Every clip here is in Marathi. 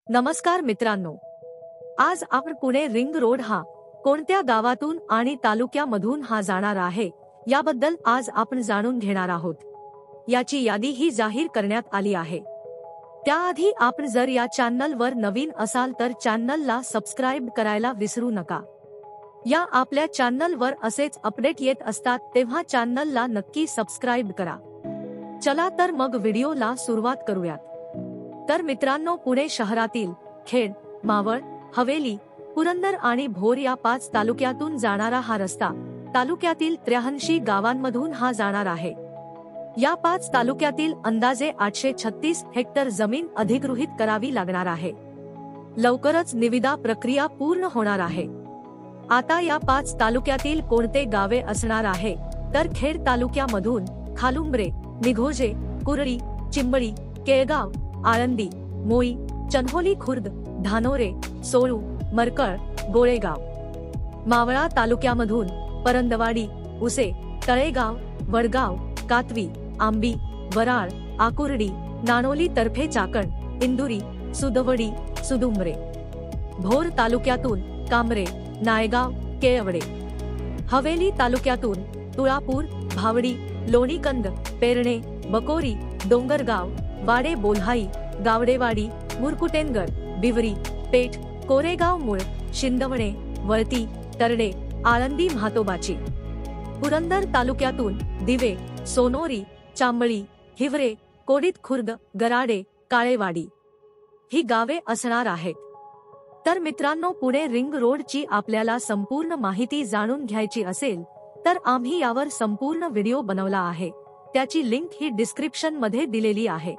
नमस्कार मित्रांनो, आज आपण पुणे रिंग रोड हा कोणत्या गावातून आणि तालुक्यामधून हा जाणार आहे याबद्दल आज आपण जाणून घेणार आहोत। याची यादी ही जाहीर करण्यात आली आहे। त्याआधी आपण जर या चॅनलवर नवीन असाल तर चॅनलला सबस्क्राइब करायला विसरू नका। या आपल्या चॅनलवर असेच अपडेट येत असतात, तेव्हा चॅनलला नक्की सबस्क्राइब करा। चला तर मग व्हिडिओला सुरुवात करूयात। तर मित्रांनो, पुणे शहरातील खेड, मावळ, हवेली, पुरंदर आणि भोर या 5 तालुक्यातून जाणारा हा रस्ता तालुक्यातील 83 गावांमधून हा जाणार आहे। या 5 तालुक्यातील अंदाजे 836 हेक्टर जमीन अधिगृहीत करावी लागणार आहे। लवकरच निविदा प्रक्रिया पूर्ण होणार आहे। आता या 5 तालुक्यातील कोणते गावे असणार आहे तर खेड तालुक्यामधून खालुंब्रे, निघोजे, कुरळी, चिंबळी, केळगाव, आळंदी, मोई, चंदोली खुर्द, धानोरे, सोळू, मरकळ, गोळेगाव। मावळा तालुक्यामधून परंदवाडी, उसे, तळेगाव, वडगाव, कातवी, आंबी, वराळ, आकुर्डी, नाणोली तर्फे चाकण, इंदुरी, सुदवडी, सुदुंबरे। भोर तालुक्यातून कांबरे, नायगाव, केळवडे। हवेली तालुक्यातून तुळापूर, भावडी, लोणीकंद, पेरणे, बकोरी, डोंगरगाव, वाडे बोल्हाई, गावडेवाडी, मुरकुटेनगर, बिवरी, पेठ, कोरेगाव मूळ, शिंदवणे, वळती, तरडे, आळंदी म्हातोबाची। पुरंदर तालुक्यातून दिवे, सोनोरी, चांबळी, हिवरे, कोडीत खुर्द, गराडे, काळेवाडी ही गावे असणार आहेत। तर मित्रांनो, पुणे रिंग रोडची आपल्याला संपूर्ण माहिती जाणून घ्यायची असेल तर आम्ही यावर संपूर्ण व्हिडिओ बनवला आहे। त्याची लिंक ही डिस्क्रिप्शन मध्ये दिलेली आहे।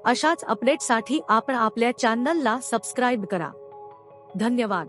अशाच अपडेटसाठी आपण आपल्या चॅनलला सबस्क्राइब करा। धन्यवाद।